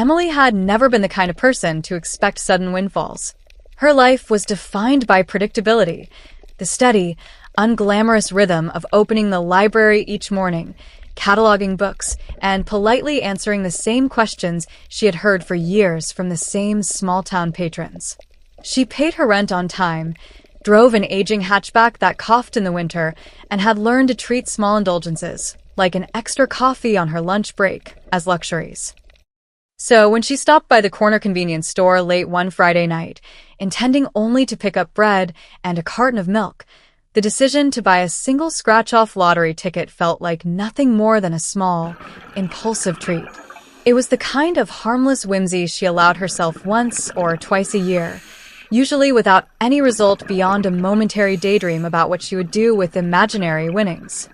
Emily had never been the kind of person to expect sudden windfalls. Her life was defined by predictability, the steady, unglamorous rhythm of opening the library each morning, cataloging books, and politely answering the same questions she had heard for years from the same small-town patrons. She paid her rent on time, drove an aging hatchback that coughed in the winter, and had learned to treat small indulgences, like an extra coffee on her lunch break, as luxuries. So when she stopped by the corner convenience store late one Friday night, intending only to pick up bread and a carton of milk, the decision to buy a single scratch-off lottery ticket felt like nothing more than a small, impulsive treat. It was the kind of harmless whimsy she allowed herself once or twice a year, usually without any result beyond a momentary daydream about what she would do with imaginary winnings.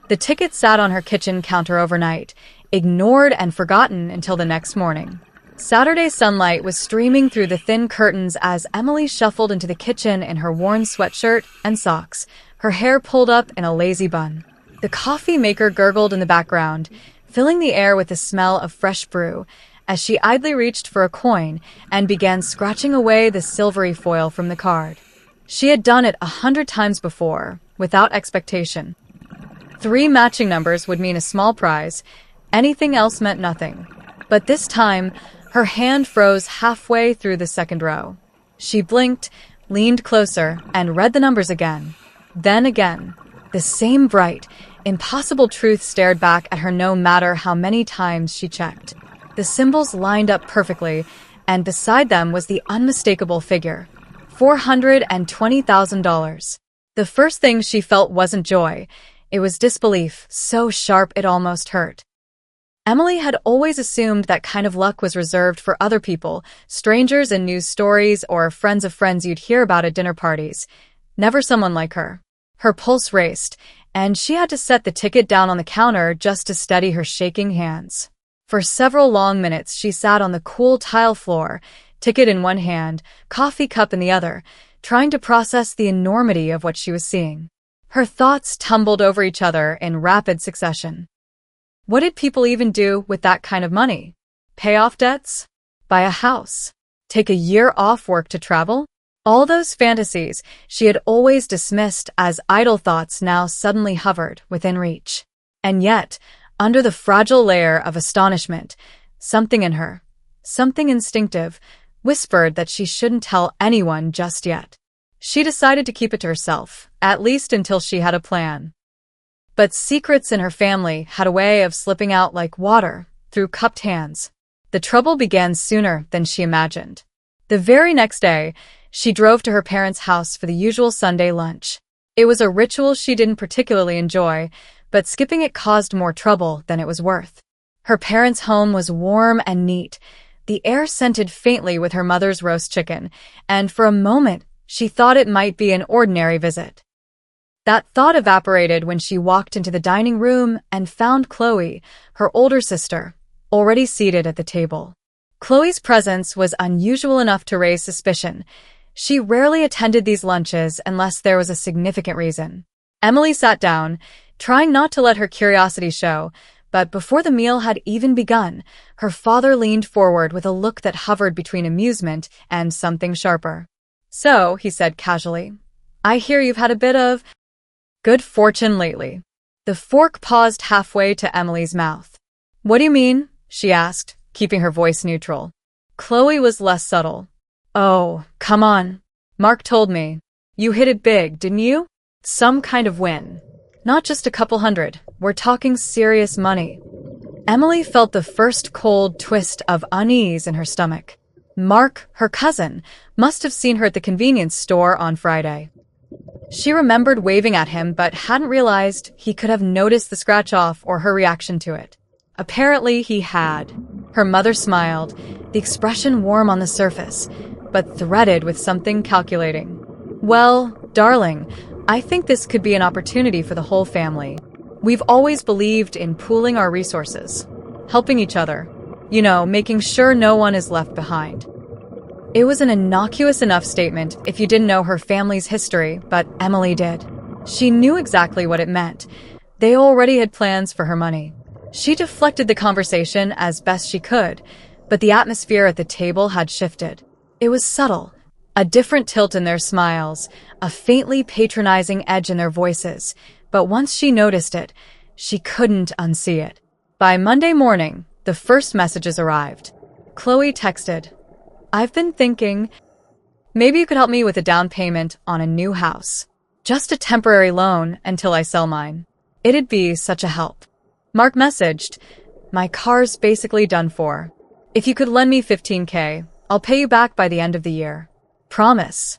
The ticket sat on her kitchen counter overnight, ignored and forgotten until the next morning. Saturday sunlight was streaming through the thin curtains as Emily shuffled into the kitchen in her worn sweatshirt and socks, her hair pulled up in a lazy bun. The coffee maker gurgled in the background, filling the air with the smell of fresh brew, as she idly reached for a coin and began scratching away the silvery foil from the card. She had done it 100 times before, without expectation. 3 matching numbers would mean a small prize. Anything else meant nothing. But this time, her hand froze halfway through the second row. She blinked, leaned closer, and read the numbers again. Then again. The same bright, impossible truth stared back at her no matter how many times she checked. The symbols lined up perfectly, and beside them was the unmistakable figure, $420,000. The first thing she felt wasn't joy. It was disbelief, so sharp it almost hurt. Emily had always assumed that kind of luck was reserved for other people, strangers in news stories or friends of friends you'd hear about at dinner parties. Never someone like her. Her pulse raced, and she had to set the ticket down on the counter just to steady her shaking hands. For several long minutes she sat on the cool tile floor, ticket in one hand, coffee cup in the other, trying to process the enormity of what she was seeing. Her thoughts tumbled over each other in rapid succession. What did people even do with that kind of money? Pay off debts? Buy a house? Take a year off work to travel? All those fantasies she had always dismissed as idle thoughts now suddenly hovered within reach. And yet, under the fragile layer of astonishment, something in her, something instinctive, whispered that she shouldn't tell anyone just yet. She decided to keep it to herself, at least until she had a plan. But secrets in her family had a way of slipping out like water through cupped hands. The trouble began sooner than she imagined. The very next day, she drove to her parents' house for the usual Sunday lunch. It was a ritual she didn't particularly enjoy, but skipping it caused more trouble than it was worth. Her parents' home was warm and neat, the air scented faintly with her mother's roast chicken, and for a moment she thought it might be an ordinary visit. That thought evaporated when she walked into the dining room and found Chloe, her older sister, already seated at the table. Chloe's presence was unusual enough to raise suspicion. She rarely attended these lunches unless there was a significant reason. Emily sat down, trying not to let her curiosity show, but before the meal had even begun, her father leaned forward with a look that hovered between amusement and something sharper. "So," he said casually, "I hear you've had a bit of good fortune lately." The fork paused halfway to Emily's mouth. "What do you mean?" she asked, keeping her voice neutral. Chloe was less subtle. "Oh, come on. Mark told me. You hit it big, didn't you? Some kind of win. Not just a couple hundred. We're talking serious money." Emily felt the first cold twist of unease in her stomach. Mark, her cousin, must have seen her at the convenience store on Friday. She remembered waving at him but hadn't realized he could have noticed the scratch-off or her reaction to it. Apparently he had. Her mother smiled, the expression warm on the surface, but threaded with something calculating. "Well, darling, I think this could be an opportunity for the whole family. We've always believed in pooling our resources, helping each other, making sure no one is left behind." It was an innocuous enough statement if you didn't know her family's history, but Emily did. She knew exactly what it meant. They already had plans for her money. She deflected the conversation as best she could, But the atmosphere at the table had shifted. It was subtle, a different tilt in their smiles, a faintly patronizing edge in their voices. But once she noticed it, she couldn't unsee it. By Monday morning, the first messages arrived. Chloe texted, "I've been thinking, maybe you could help me with a down payment on a new house. Just a temporary loan until I sell mine. It'd be such a help." Mark messaged, "My car's basically done for. If you could lend me $15K, I'll pay you back by the end of the year. Promise."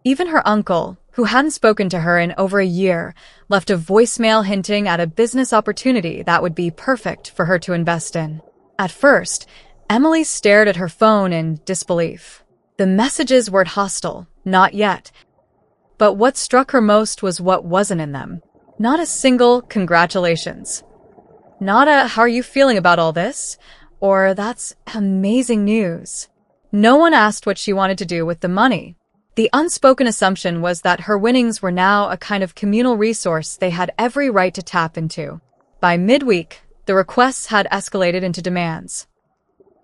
Even her uncle, who hadn't spoken to her in over a year, left a voicemail hinting at a business opportunity that would be perfect for her to invest in. At first, Emily stared at her phone in disbelief. The messages weren't hostile, not yet. But what struck her most was what wasn't in them. Not a single congratulations. Not a "how are you feeling about all this?" or "that's amazing news." No one asked what she wanted to do with the money. The unspoken assumption was that her winnings were now a kind of communal resource they had every right to tap into. By midweek, the requests had escalated into demands.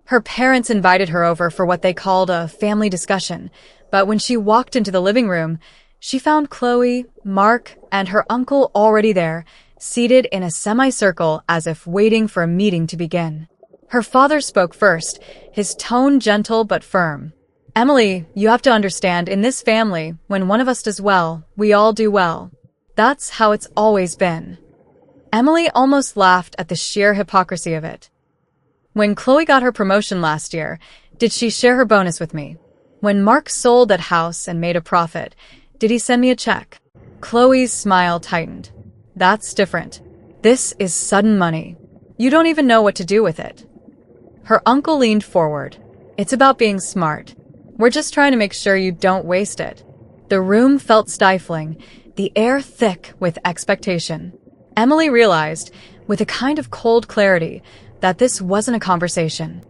Her parents invited her over for what they called a family discussion, but when she walked into the living room, she found Chloe, Mark, and her uncle already there, seated in a semicircle as if waiting for a meeting to begin. Her father spoke first, his tone gentle but firm. "Emily, you have to understand, in this family, when one of us does well, we all do well. That's how it's always been." Emily almost laughed at the sheer hypocrisy of it. "When Chloe got her promotion last year, did she share her bonus with me? When Mark sold that house and made a profit, did he send me a check?" Chloe's smile tightened. "That's different. This is sudden money. You don't even know what to do with it." Her uncle leaned forward. "It's about being smart. We're just trying to make sure you don't waste it." The room felt stifling, the air thick with expectation. Emily realized, with a kind of cold clarity, that this wasn't a conversation.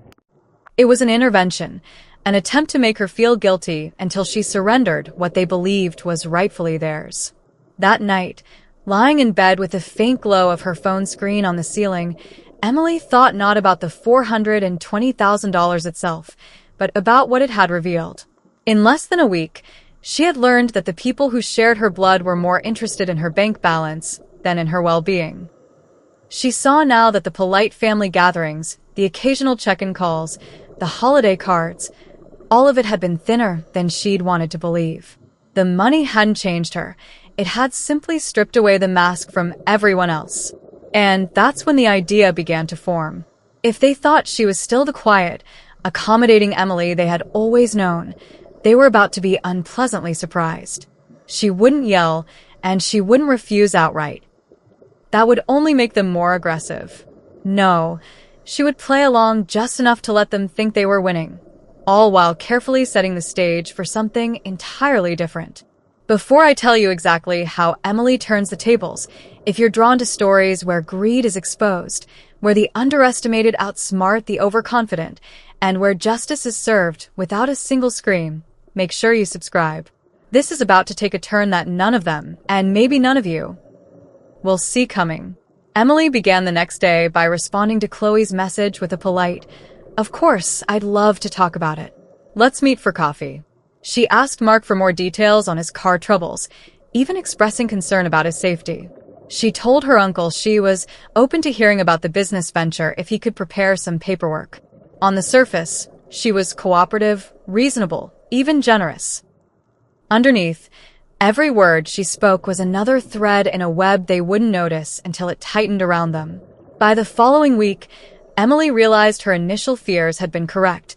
It was an intervention, an attempt to make her feel guilty until she surrendered what they believed was rightfully theirs. That night, lying in bed with the faint glow of her phone screen on the ceiling, Emily thought not about the $420,000 itself, but about what it had revealed. In less than a week, she had learned that the people who shared her blood were more interested in her bank balance than in her well-being. She saw now that the polite family gatherings, the occasional check-in calls, the holiday cards, all of it had been thinner than she'd wanted to believe. The money hadn't changed her. It had simply stripped away the mask from everyone else. And that's when the idea began to form. If they thought she was still the quiet, accommodating Emily they had always known, they were about to be unpleasantly surprised. She wouldn't yell, and she wouldn't refuse outright. That would only make them more aggressive. No, she would play along just enough to let them think they were winning, all while carefully setting the stage for something entirely different. Before I tell you exactly how Emily turns the tables, if you're drawn to stories where greed is exposed, where the underestimated outsmart the overconfident, and where justice is served without a single scream, make sure you subscribe. This is about to take a turn that none of them, and maybe none of you, will see coming. Emily began the next day by responding to Chloe's message with a polite, "Of course, I'd love to talk about it. Let's meet for coffee." She asked Mark for more details on his car troubles, even expressing concern about his safety. She told her uncle she was open to hearing about the business venture if he could prepare some paperwork. On the surface, she was cooperative, reasonable, even generous. Underneath, every word she spoke was another thread in a web they wouldn't notice until it tightened around them. By the following week, Emily realized her initial fears had been correct.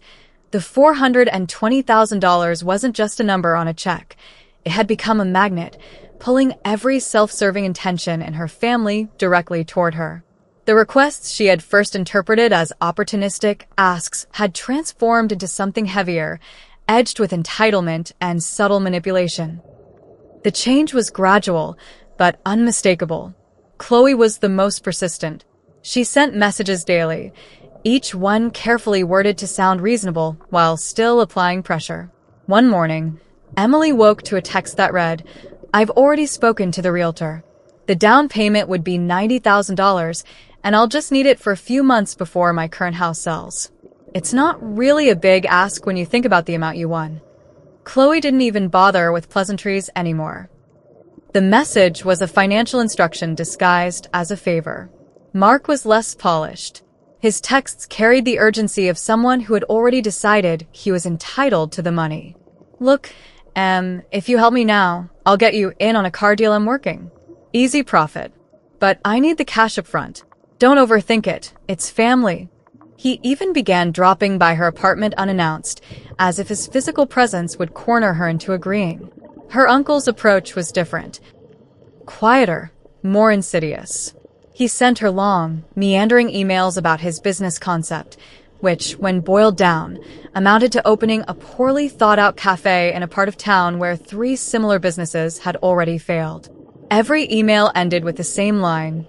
The $420,000 wasn't just a number on a check. It had become a magnet, pulling every self-serving intention in her family directly toward her. The requests she had first interpreted as opportunistic asks had transformed into something heavier, edged with entitlement and subtle manipulation. The change was gradual, but unmistakable. Chloe was the most persistent. She sent messages daily, each one carefully worded to sound reasonable while still applying pressure. One morning, Emily woke to a text that read, "I've already spoken to the realtor. The down payment would be $90,000, and I'll just need it for a few months before my current house sells." It's not really a big ask when you think about the amount you won. Chloe didn't even bother with pleasantries anymore. The message was a financial instruction disguised as a favor. Mark was less polished. His texts carried the urgency of someone who had already decided he was entitled to the money. Look, if you help me now, I'll get you in on a car deal I'm working. Easy profit. But I need the cash up front. Don't overthink it. It's family. He even began dropping by her apartment unannounced, as if his physical presence would corner her into agreeing. Her uncle's approach was different. Quieter, more insidious. He sent her long, meandering emails about his business concept, which, when boiled down, amounted to opening a poorly thought-out cafe in a part of town where 3 similar businesses had already failed. Every email ended with the same line,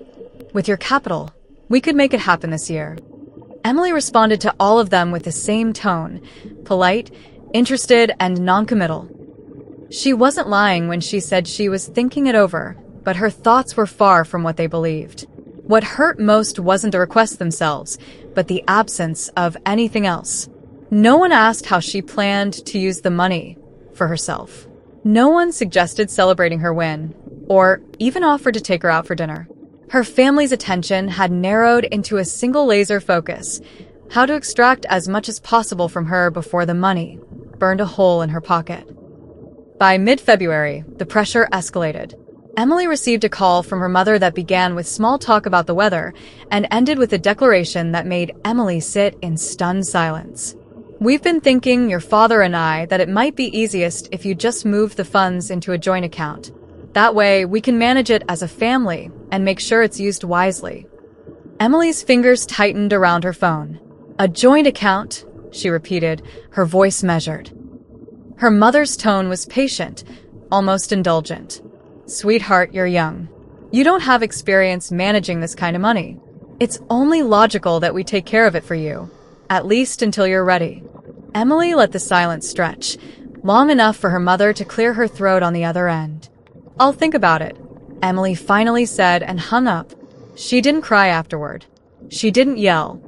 "With your capital, we could make it happen this year." Emily responded to all of them with the same tone, polite, interested, and non-committal. She wasn't lying when she said she was thinking it over, but her thoughts were far from what they believed. What hurt most wasn't the requests themselves, but the absence of anything else. No one asked how she planned to use the money for herself. No one suggested celebrating her win, or even offered to take her out for dinner. Her family's attention had narrowed into a single laser focus, how to extract as much as possible from her before the money burned a hole in her pocket. By mid-February, the pressure escalated. Emily received a call from her mother that began with small talk about the weather and ended with a declaration that made Emily sit in stunned silence. "We've been thinking, your father and I, that it might be easiest if you just moved the funds into a joint account. That way, we can manage it as a family and make sure it's used wisely." Emily's fingers tightened around her phone. "A joint account," she repeated, her voice measured. Her mother's tone was patient, almost indulgent. "Sweetheart, you're young. You don't have experience managing this kind of money. It's only logical that we take care of it for you, at least until you're ready." Emily let the silence stretch, long enough for her mother to clear her throat on the other end. "I'll think about it," Emily finally said and hung up. She didn't cry afterward. She didn't yell.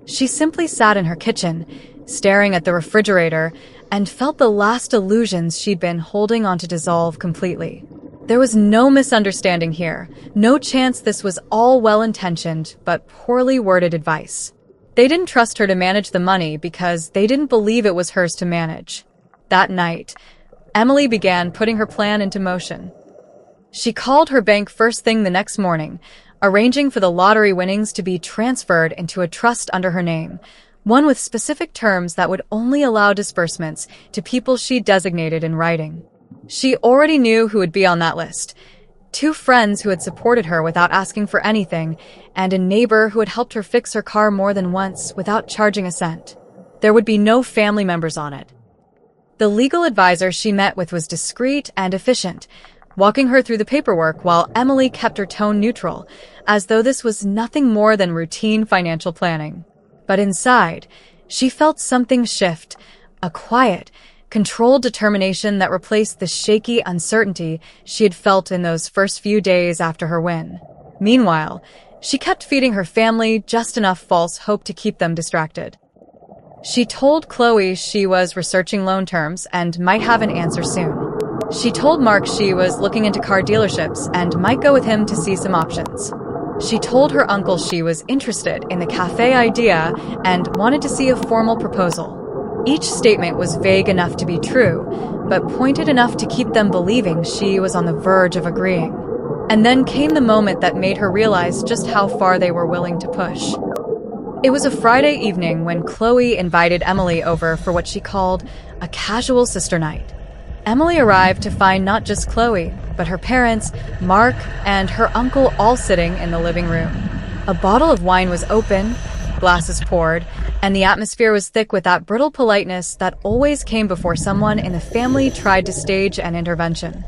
She simply sat in her kitchen, staring at the refrigerator, and felt the last illusions she'd been holding on to dissolve completely. There was no misunderstanding here, no chance this was all well-intentioned but poorly worded advice. They didn't trust her to manage the money because they didn't believe it was hers to manage. That night, Emily began putting her plan into motion. She called her bank first thing the next morning, arranging for the lottery winnings to be transferred into a trust under her name, one with specific terms that would only allow disbursements to people she designated in writing. She already knew who would be on that list. 2 friends who had supported her without asking for anything, and a neighbor who had helped her fix her car more than once without charging a cent. There would be no family members on it. The legal advisor she met with was discreet and efficient, walking her through the paperwork while Emily kept her tone neutral, as though this was nothing more than routine financial planning. But inside, she felt something shift, a quiet, controlled determination that replaced the shaky uncertainty she had felt in those first few days after her win. Meanwhile, she kept feeding her family just enough false hope to keep them distracted. She told Chloe she was researching loan terms and might have an answer soon. She told Mark she was looking into car dealerships and might go with him to see some options. She told her uncle she was interested in the cafe idea and wanted to see a formal proposal. Each statement was vague enough to be true, but pointed enough to keep them believing she was on the verge of agreeing. And then came the moment that made her realize just how far they were willing to push. It was a Friday evening when Chloe invited Emily over for what she called a casual sister night. Emily arrived to find not just Chloe, but her parents, Mark, and her uncle all sitting in the living room. A bottle of wine was open, glasses poured, and the atmosphere was thick with that brittle politeness that always came before someone in the family tried to stage an intervention.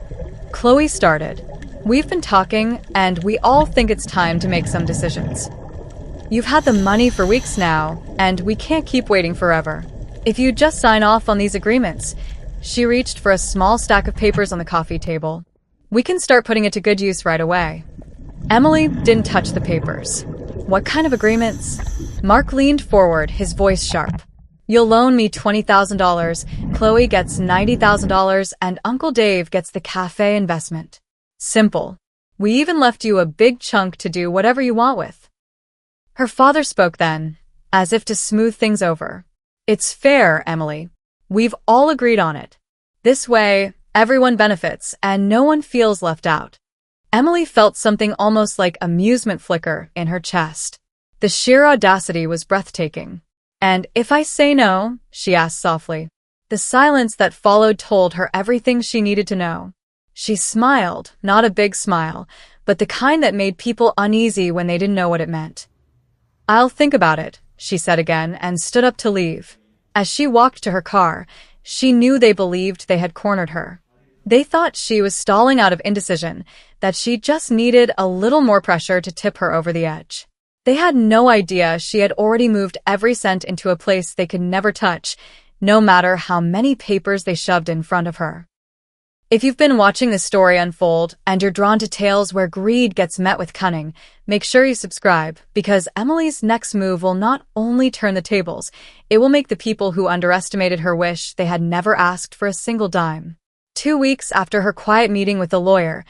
Chloe started. "We've been talking, and we all think it's time to make some decisions. You've had the money for weeks now, and we can't keep waiting forever. If you just sign off on these agreements," she reached for a small stack of papers on the coffee table, "we can start putting it to good use right away." Emily didn't touch the papers. What kind of agreements? Mark leaned forward, his voice sharp. You'll loan me $20,000, Chloe gets $90,000, and Uncle Dave gets the cafe investment. Simple. We even left you a big chunk to do whatever you want with. Her father spoke then, as if to smooth things over. It's fair, Emily. We've all agreed on it. This way, everyone benefits and no one feels left out. Emily felt something almost like amusement flicker in her chest. The sheer audacity was breathtaking. And if I say no, she asked softly. The silence that followed told her everything she needed to know. She smiled, not a big smile, but the kind that made people uneasy when they didn't know what it meant. I'll think about it, she said again and stood up to leave. As she walked to her car, she knew they believed they had cornered her. They thought she was stalling out of indecision, that she just needed a little more pressure to tip her over the edge. They had no idea she had already moved every cent into a place they could never touch, no matter how many papers they shoved in front of her. If you've been watching this story unfold and you're drawn to tales where greed gets met with cunning, make sure you subscribe, because Emily's next move will not only turn the tables, it will make the people who underestimated her wish they had never asked for a single dime. 2 weeks after her quiet meeting with the lawyer,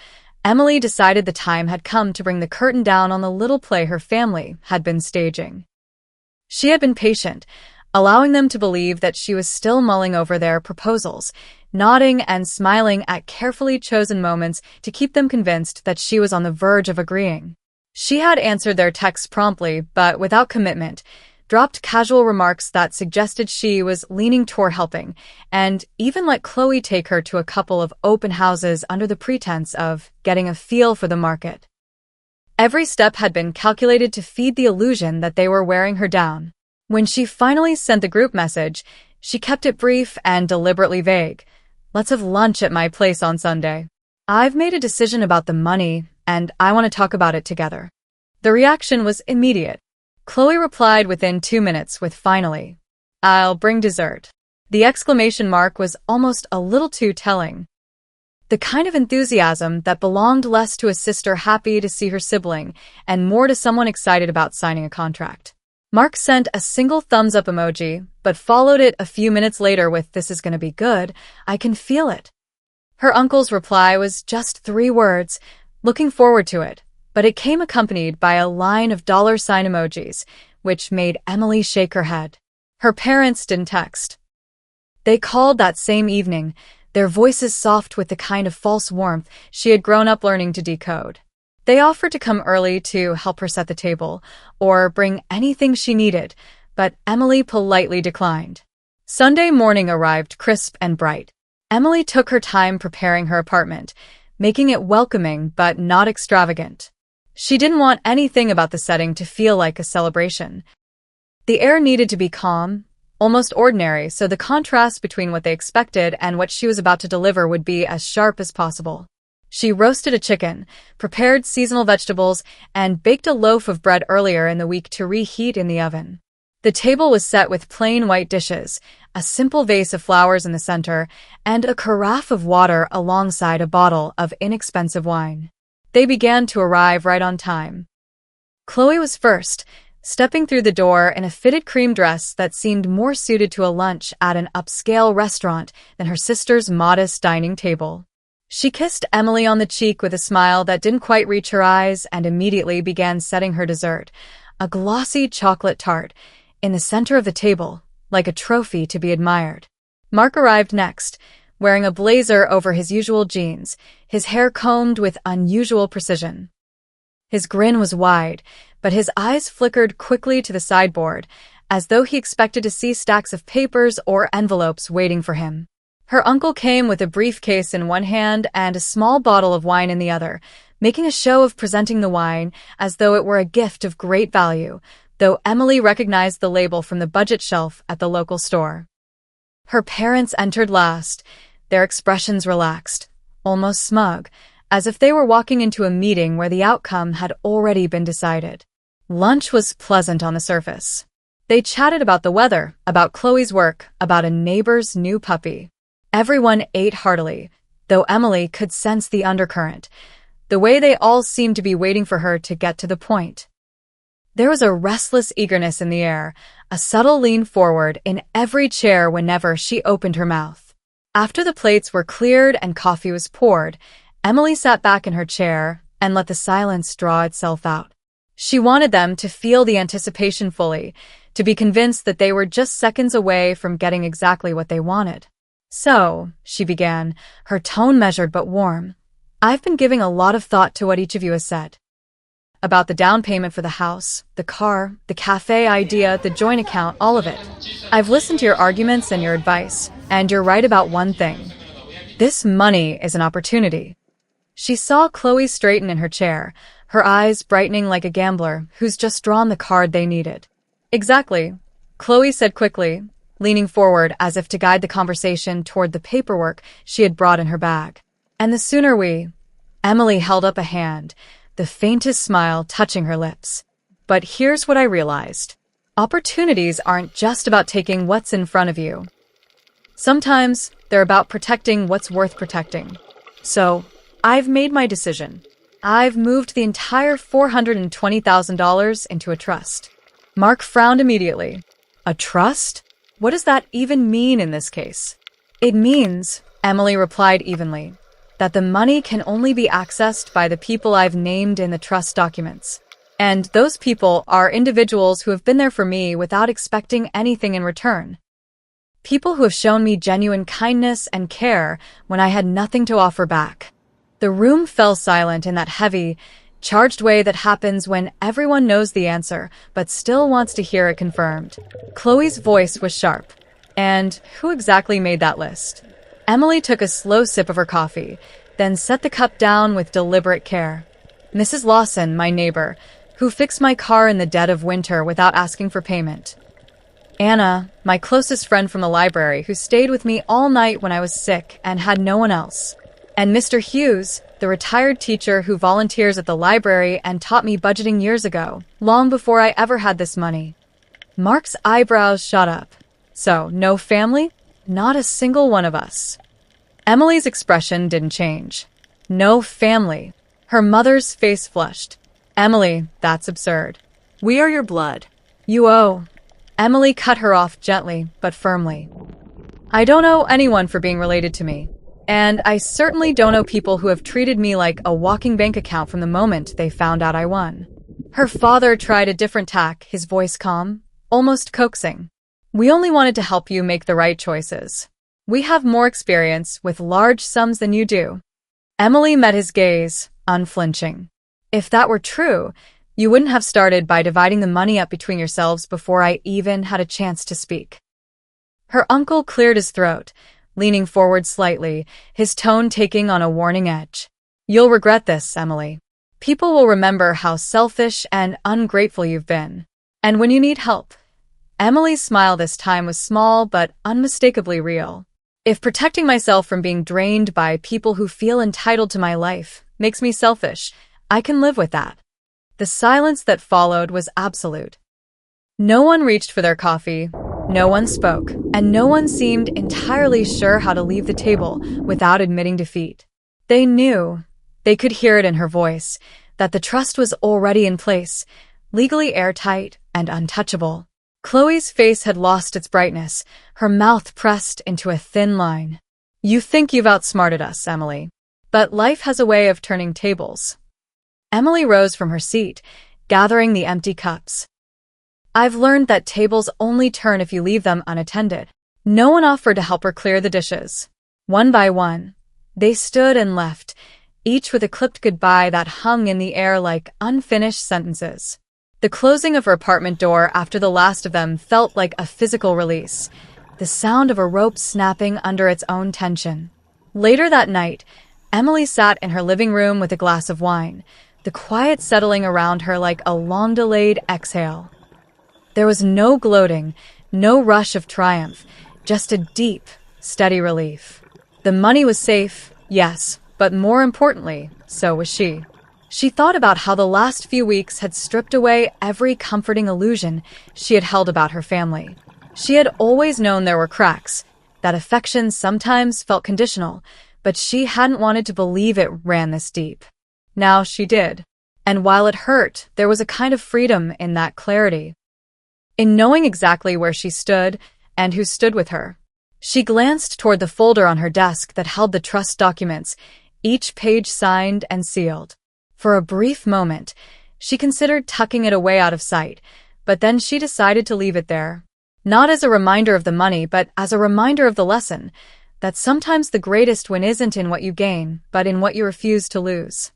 Emily decided the time had come to bring the curtain down on the little play her family had been staging. She had been patient, allowing them to believe that she was still mulling over their proposals, nodding and smiling at carefully chosen moments to keep them convinced that she was on the verge of agreeing. She had answered their texts promptly, but without commitment, dropped casual remarks that suggested she was leaning toward helping, and even let Chloe take her to a couple of open houses under the pretense of getting a feel for the market. Every step had been calculated to feed the illusion that they were wearing her down. When she finally sent the group message, she kept it brief and deliberately vague. Let's have lunch at my place on Sunday. I've made a decision about the money, and I want to talk about it together. The reaction was immediate. Chloe replied within 2 minutes with finally, I'll bring dessert. The exclamation mark was almost a little too telling. The kind of enthusiasm that belonged less to a sister happy to see her sibling and more to someone excited about signing a contract. Mark sent a single thumbs-up emoji, but followed it a few minutes later with, This is going to be good, I can feel it. Her uncle's reply was just 3 words, looking forward to it, but it came accompanied by a line of $ sign emojis, which made Emily shake her head. Her parents didn't text. They called that same evening, their voices soft with the kind of false warmth she had grown up learning to decode. They offered to come early to help her set the table, or bring anything she needed, but Emily politely declined. Sunday morning arrived crisp and bright. Emily took her time preparing her apartment, making it welcoming but not extravagant. She didn't want anything about the setting to feel like a celebration. The air needed to be calm, almost ordinary, so the contrast between what they expected and what she was about to deliver would be as sharp as possible. She roasted a chicken, prepared seasonal vegetables, and baked a loaf of bread earlier in the week to reheat in the oven. The table was set with plain white dishes, a simple vase of flowers in the center, and a carafe of water alongside a bottle of inexpensive wine. They began to arrive right on time. Chloe was first, stepping through the door in a fitted cream dress that seemed more suited to a lunch at an upscale restaurant than her sister's modest dining table. She kissed Emily on the cheek with a smile that didn't quite reach her eyes and immediately began setting her dessert, a glossy chocolate tart, in the center of the table, like a trophy to be admired. Mark arrived next, wearing a blazer over his usual jeans, his hair combed with unusual precision. His grin was wide, but his eyes flickered quickly to the sideboard, as though he expected to see stacks of papers or envelopes waiting for him. Her uncle came with a briefcase in one hand and a small bottle of wine in the other, making a show of presenting the wine as though it were a gift of great value, though Emily recognized the label from the budget shelf at the local store. Her parents entered last, their expressions relaxed, almost smug, as if they were walking into a meeting where the outcome had already been decided. Lunch was pleasant on the surface. They chatted about the weather, about Chloe's work, about a neighbor's new puppy. Everyone ate heartily, though Emily could sense the undercurrent, the way they all seemed to be waiting for her to get to the point. There was a restless eagerness in the air, a subtle lean forward in every chair whenever she opened her mouth. After the plates were cleared and coffee was poured, Emily sat back in her chair and let the silence draw itself out. She wanted them to feel the anticipation fully, to be convinced that they were just seconds away from getting exactly what they wanted. So, she began, her tone measured but warm. I've been giving a lot of thought to what each of you has said. About the down payment for the house, the car, the cafe idea, the joint account, all of it. I've listened to your arguments and your advice, and you're right about one thing. This money is an opportunity. She saw Chloe straighten in her chair, her eyes brightening like a gambler who's just drawn the card they needed. Exactly, Chloe said quickly, leaning forward as if to guide the conversation toward the paperwork she had brought in her bag. And the sooner we... Emily held up a hand, the faintest smile touching her lips. But here's what I realized. Opportunities aren't just about taking what's in front of you. Sometimes they're about protecting what's worth protecting. So, I've made my decision. I've moved the entire $420,000 into a trust. Mark frowned immediately. A trust? What does that even mean in this case? It means, Emily replied evenly, that the money can only be accessed by the people I've named in the trust documents. And those people are individuals who have been there for me without expecting anything in return. People who have shown me genuine kindness and care when I had nothing to offer back. The room fell silent in that heavy, charged way that happens when everyone knows the answer but still wants to hear it confirmed. Chloe's voice was sharp. And who exactly made that list? Emily took a slow sip of her coffee, then set the cup down with deliberate care. Mrs. Lawson, my neighbor, who fixed my car in the dead of winter without asking for payment. Anna, my closest friend from the library, who stayed with me all night when I was sick and had no one else. And Mr. Hughes, the retired teacher who volunteers at the library and taught me budgeting years ago, long before I ever had this money. Mark's eyebrows shot up. So, no family? Not a single one of us. Emily's expression didn't change. No family. Her mother's face flushed. Emily, that's absurd. We are your blood. You owe. Emily cut her off gently, but firmly. I don't owe anyone for being related to me. And I certainly don't owe people who have treated me like a walking bank account from the moment they found out I won. Her father tried a different tack, his voice calm, almost coaxing. We only wanted to help you make the right choices. We have more experience with large sums than you do. Emily met his gaze, unflinching. If that were true, you wouldn't have started by dividing the money up between yourselves before I even had a chance to speak. Her uncle cleared his throat, leaning forward slightly, his tone taking on a warning edge. You'll regret this, Emily. People will remember how selfish and ungrateful you've been. And when you need help, Emily's smile this time was small but unmistakably real. If protecting myself from being drained by people who feel entitled to my life makes me selfish, I can live with that. The silence that followed was absolute. No one reached for their coffee, no one spoke, and no one seemed entirely sure how to leave the table without admitting defeat. They knew, they could hear it in her voice, that the trust was already in place, legally airtight and untouchable. Chloe's face had lost its brightness, her mouth pressed into a thin line. You think you've outsmarted us, Emily. But life has a way of turning tables. Emily rose from her seat, gathering the empty cups. I've learned that tables only turn if you leave them unattended. No one offered to help her clear the dishes. One by one, they stood and left, each with a clipped goodbye that hung in the air like unfinished sentences. The closing of her apartment door after the last of them felt like a physical release, the sound of a rope snapping under its own tension. Later that night, Emily sat in her living room with a glass of wine, the quiet settling around her like a long-delayed exhale. There was no gloating, no rush of triumph, just a deep, steady relief. The money was safe, yes, but more importantly, so was she. She thought about how the last few weeks had stripped away every comforting illusion she had held about her family. She had always known there were cracks, that affection sometimes felt conditional, but she hadn't wanted to believe it ran this deep. Now she did. And while it hurt, there was a kind of freedom in that clarity. In knowing exactly where she stood and who stood with her. She glanced toward the folder on her desk that held the trust documents, each page signed and sealed. For a brief moment, she considered tucking it away out of sight, but then she decided to leave it there. Not as a reminder of the money, but as a reminder of the lesson, that sometimes the greatest win isn't in what you gain, but in what you refuse to lose.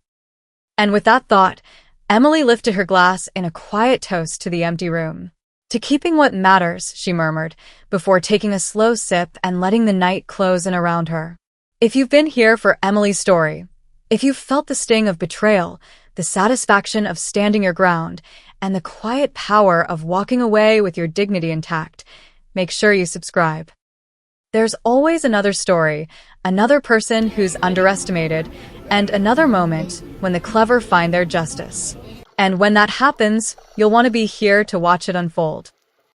And with that thought, Emily lifted her glass in a quiet toast to the empty room. To keeping what matters, she murmured, before taking a slow sip and letting the night close in around her. If you've been here for Emily's story, if you've felt the sting of betrayal, the satisfaction of standing your ground, and the quiet power of walking away with your dignity intact, make sure you subscribe. There's always another story, another person who's underestimated, and another moment when the clever find their justice. And when that happens, you'll want to be here to watch it unfold.